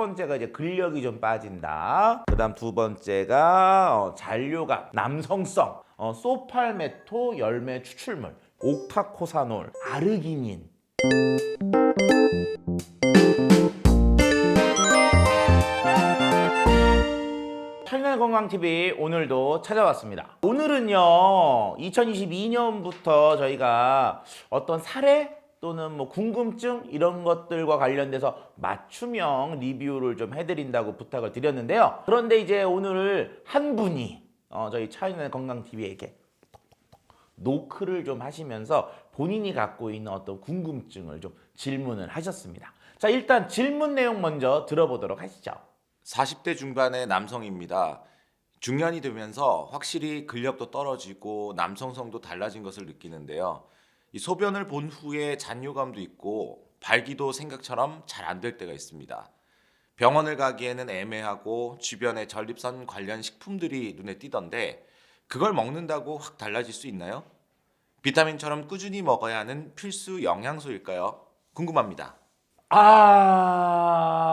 첫 번째가 이제 근력이 좀 빠진다. 그다음 두 번째가 잔류감, 남성성, 소팔메토 열매 추출물, 옥타코사놀, 아르기닌. 천연건강TV 오늘도 찾아왔습니다. 오늘은요 2022년부터 저희가 어떤 사례 또는 뭐 궁금증 이런 것들과 관련돼서 맞춤형 리뷰를 좀 해드린다고 부탁을 드렸는데요. 그런데 이제 오늘 한 분이 저희 천연건강TV에게 노크를 좀 하시면서 본인이 갖고 있는 어떤 궁금증을 좀 질문을 하셨습니다. 자, 일단 질문 내용 먼저 들어보도록 하시죠. 40대 중반의 남성입니다. 중년이 되면서 확실히 근력도 떨어지고 남성성도 달라진 것을 느끼는데요. 이 소변을 본 후에 잔뇨감도 있고 발기도 생각처럼 잘 안 될 때가 있습니다. 병원을 가기에는 애매하고 주변에 전립선 관련 식품들이 눈에 띄던데 그걸 먹는다고 확 달라질 수 있나요? 비타민처럼 꾸준히 먹어야 하는 필수 영양소일까요? 궁금합니다.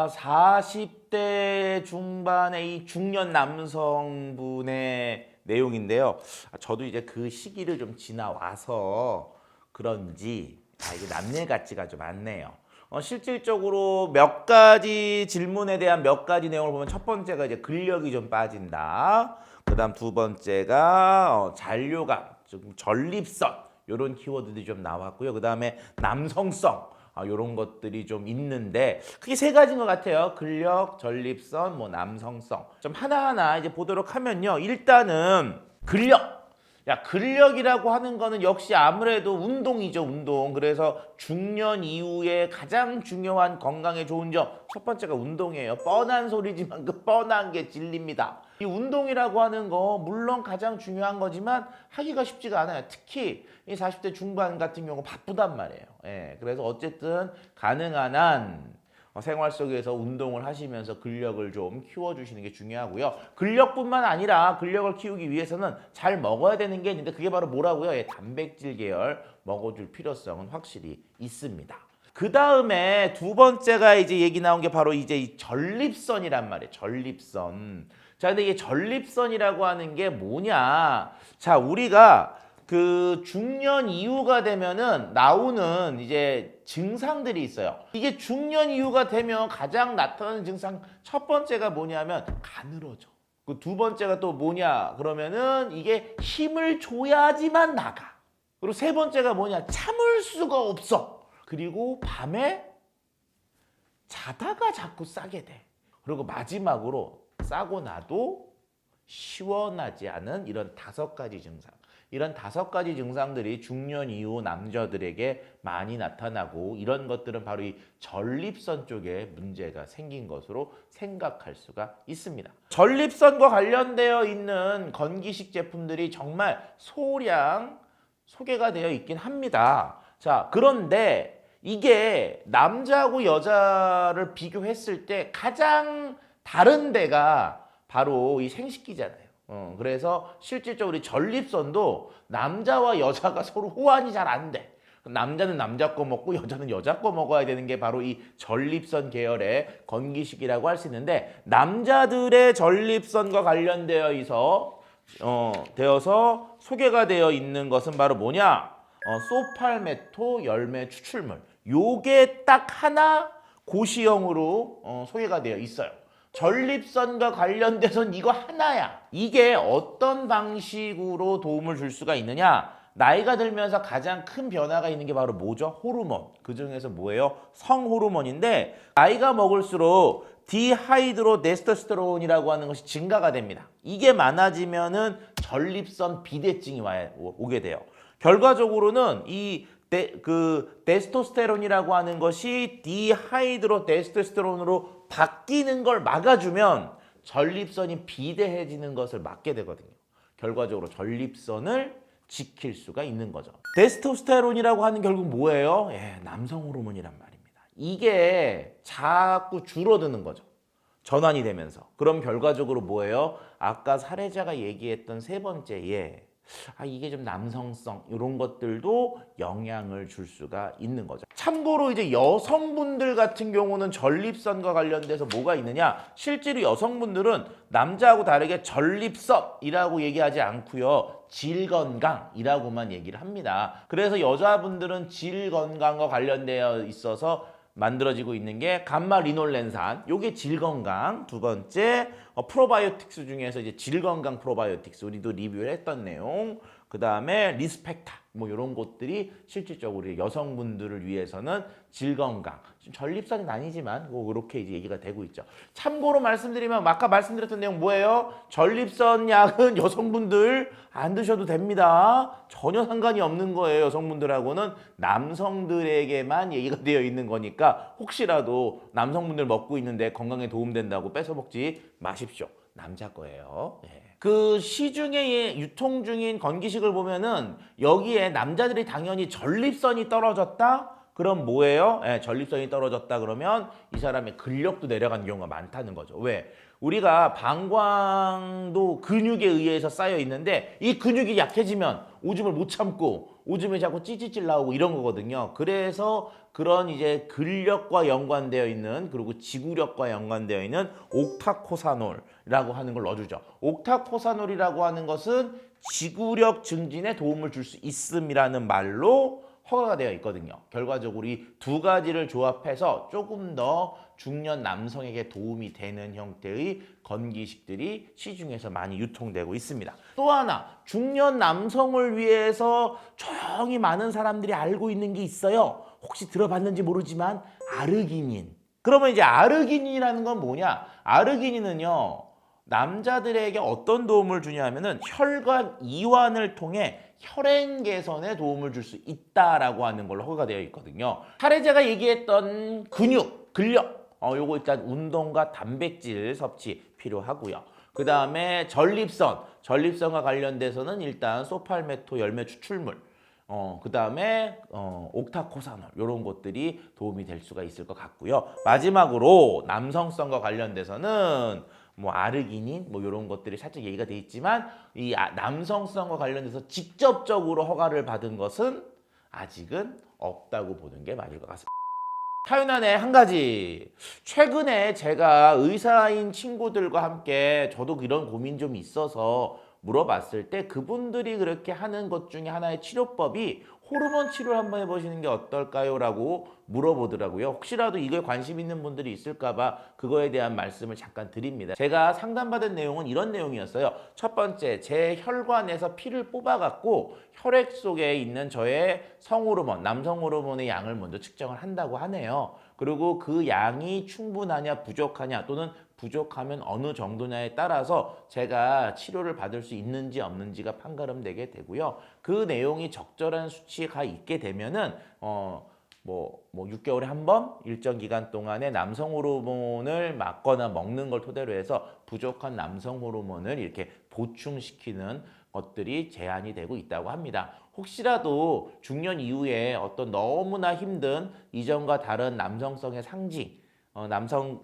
40대 중반의 이 중년 남성분의 내용인데요. 저도 이제 그 시기를 좀 지나와서 그런지 이게 남일 같지가 좀 않네요. 실질적으로 몇 가지 질문에 대한 몇 가지 내용을 보면 첫 번째가 이제 근력이 좀 빠진다. 그다음 두 번째가 잔뇨감, 좀 전립선 이런 키워드들이 좀 나왔고요. 그다음에 남성성 이런 것들이 좀 있는데 크게 세 가지인 것 같아요. 근력, 전립선, 뭐 남성성. 좀 하나하나 이제 보도록 하면요. 일단은 근력. 근력이라고 하는 거는 역시 아무래도 운동이죠, 운동. 그래서 중년 이후에 가장 중요한 건강에 좋은 점 첫 번째가 운동이에요. 뻔한 소리지만 그 뻔한 게 진리입니다. 이 운동이라고 하는 거 물론 가장 중요한 거지만 하기가 쉽지가 않아요. 특히 이 40대 중반 같은 경우 바쁘단 말이에요. 그래서 어쨌든 가능한 한 생활 속에서 운동을 하시면서 근력을 좀 키워주시는 게 중요하고요. 근력뿐만 아니라 근력을 키우기 위해서는 잘 먹어야 되는 게 있는데 그게 바로 뭐라고요? 단백질 계열 먹어줄 필요성은 확실히 있습니다. 그 다음에 두 번째가 이제 얘기 나온 게 바로 이제 이 전립선이란 말이에요. 전립선. 자, 근데 이게 전립선이라고 하는 게 뭐냐? 자, 우리가 그 중년 이후가 되면은 나오는 이제 증상들이 있어요. 이게 중년 이후가 되면 가장 나타나는 증상 첫 번째가 뭐냐면 가늘어져. 그 두 번째가 또 뭐냐? 그러면은 이게 힘을 줘야지만 나가. 그리고 세 번째가 뭐냐? 참을 수가 없어. 그리고 밤에 자다가 자꾸 싸게 돼. 그리고 마지막으로 싸고 나도 시원하지 않은 이런 5가지 증상. 이런 5가지 증상들이 중년 이후 남자들에게 많이 나타나고 이런 것들은 바로 이 전립선 쪽에 문제가 생긴 것으로 생각할 수가 있습니다. 전립선과 관련되어 있는 건기식 제품들이 정말 소량 소개가 되어 있긴 합니다. 자, 그런데 이게 남자하고 여자를 비교했을 때 가장 다른 데가 바로 이 생식기잖아요. 그래서 실질적으로 전립선도 남자와 여자가 서로 호환이 잘 안 돼. 남자는 남자 거 먹고 여자는 여자 거 먹어야 되는 게 바로 이 전립선 계열의 건기식이라고 할 수 있는데 남자들의 전립선과 관련되어 되어서 소개가 되어 있는 것은 바로 뭐냐? 소팔메토 열매 추출물. 요게 딱 하나 고시형으로 소개가 되어 있어요. 전립선과 관련돼서는 이거 하나야. 이게 어떤 방식으로 도움을 줄 수가 있느냐? 나이가 들면서 가장 큰 변화가 있는 게 바로 뭐죠? 호르몬. 그 중에서 뭐예요? 성호르몬인데 나이가 먹을수록 디하이드로테스토스테론이라고 하는 것이 증가가 됩니다. 이게 많아지면은 전립선 비대증이 오게 돼요. 결과적으로는 이 테스토스테론이라고 하는 것이 디하이드로테스토스테론으로 바뀌는 걸 막아주면 전립선이 비대해지는 것을 막게 되거든요. 결과적으로 전립선을 지킬 수가 있는 거죠. 테스토스테론이라고 하는 결국 뭐예요? 남성 호르몬이란 말입니다. 이게 자꾸 줄어드는 거죠. 전환이 되면서. 그럼 결과적으로 뭐예요? 아까 사례자가 얘기했던 세 번째 이게 좀 남성성 이런 것들도 영향을 줄 수가 있는 거죠. 참고로 이제 여성분들 같은 경우는 전립선과 관련돼서 뭐가 있느냐? 실제로 여성분들은 남자하고 다르게 전립선이라고 얘기하지 않고요. 질건강이라고만 얘기를 합니다. 그래서 여자분들은 질건강과 관련되어 있어서 만들어지고 있는 게 감마 리놀렌산, 요게 질건강. 두 번째 프로바이오틱스 중에서 이제 질건강 프로바이오틱스 우리도 리뷰를 했던 내용. 그 다음에 리스펙타 뭐 이런 것들이 실질적으로 여성분들을 위해서는 질건강, 지금 전립선은 아니지만 뭐 그렇게 이제 얘기가 되고 있죠. 참고로 말씀드리면 아까 말씀드렸던 내용 뭐예요? 전립선 약은 여성분들 안 드셔도 됩니다. 전혀 상관이 없는 거예요. 여성분들하고는 남성들에게만 얘기가 되어 있는 거니까 혹시라도 남성분들 먹고 있는데 건강에 도움된다고 뺏어 먹지 마십시오. 남자 거예요. 예. 그 시중에 유통 중인 건기식을 보면은 여기에 남자들이 당연히 전립선이 떨어졌다? 그럼 뭐예요? 예, 전립선이 떨어졌다 그러면 이 사람의 근력도 내려가는 경우가 많다는 거죠. 왜? 우리가 방광도 근육에 의해서 쌓여 있는데 이 근육이 약해지면 오줌을 못 참고 오줌에 자꾸 찌찌찔 나오고 이런 거거든요. 그래서 그런 이제 근력과 연관되어 있는 그리고 지구력과 연관되어 있는 옥타코사놀이라고 하는 걸 넣어주죠. 옥타코사놀이라고 하는 것은 지구력 증진에 도움을 줄 수 있음이라는 말로 허가가 되어 있거든요. 결과적으로 이 두 가지를 조합해서 조금 더 중년 남성에게 도움이 되는 형태의 건기식들이 시중에서 많이 유통되고 있습니다. 또 하나, 중년 남성을 위해서 조용히 많은 사람들이 알고 있는 게 있어요. 혹시 들어봤는지 모르지만 아르기닌. 그러면 이제 아르기닌이라는 건 뭐냐? 아르기닌은요, 남자들에게 어떤 도움을 주냐면은 혈관 이완을 통해 혈행 개선에 도움을 줄 수 있다라고 하는 걸로 허가가 되어 있거든요. 차례 제가 얘기했던 근육, 근력, 요거 일단 운동과 단백질 섭취 필요하고요. 그 다음에 전립선과 관련돼서는 일단 소팔메토 열매 추출물, 그 다음에 옥타코사놀 이런 것들이 도움이 될 수가 있을 것 같고요. 마지막으로 남성성과 관련돼서는 뭐 아르기닌 뭐 이런 것들이 살짝 얘기가 돼 있지만 이 남성성과 관련돼서 직접적으로 허가를 받은 것은 아직은 없다고 보는 게 맞을 것 같습니다. 사연안에 한 가지, 최근에 제가 의사인 친구들과 함께 저도 이런 고민 좀 있어서 물어봤을 때 그분들이 그렇게 하는 것 중에 하나의 치료법이 호르몬 치료를 한번 해보시는 게 어떨까요? 라고 물어보더라고요. 혹시라도 이거에 관심 있는 분들이 있을까 봐 그거에 대한 말씀을 잠깐 드립니다. 제가 상담받은 내용은 이런 내용이었어요. 첫 번째, 제 혈관에서 피를 뽑아갖고 혈액 속에 있는 저의 성호르몬, 남성 호르몬의 양을 먼저 측정을 한다고 하네요. 그리고 그 양이 충분하냐 부족하냐 또는 부족하면 어느 정도냐에 따라서 제가 치료를 받을 수 있는지 없는지가 판가름되게 되고요. 그 내용이 적절한 수치가 있게 되면은 뭐 6개월에 한 번 일정 기간 동안에 남성 호르몬을 맞거나 먹는 걸 토대로 해서 부족한 남성 호르몬을 이렇게 보충시키는 것들이 제한이 되고 있다고 합니다. 혹시라도 중년 이후에 어떤 너무나 힘든 이전과 다른 남성성의 상징,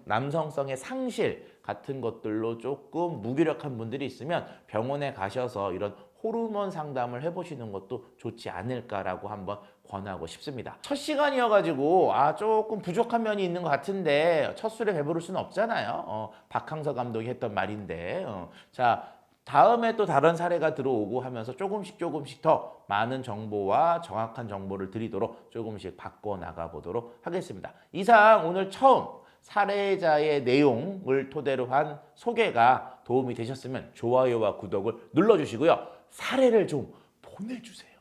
남성성의 상실 같은 것들로 조금 무기력한 분들이 있으면 병원에 가셔서 이런 호르몬 상담을 해보시는 것도 좋지 않을까라고 한번 권하고 싶습니다. 첫 시간이어가지고 조금 부족한 면이 있는 것 같은데 첫 술에 배부를 수는 없잖아요. 박항서 감독이 했던 말인데 자, 다음에 또 다른 사례가 들어오고 하면서 조금씩 더 많은 정보와 정확한 정보를 드리도록 조금씩 바꿔나가 보도록 하겠습니다. 이상 오늘 처음 사례자의 내용을 토대로 한 소개가 도움이 되셨으면 좋아요와 구독을 눌러주시고요. 사례를 좀 보내주세요.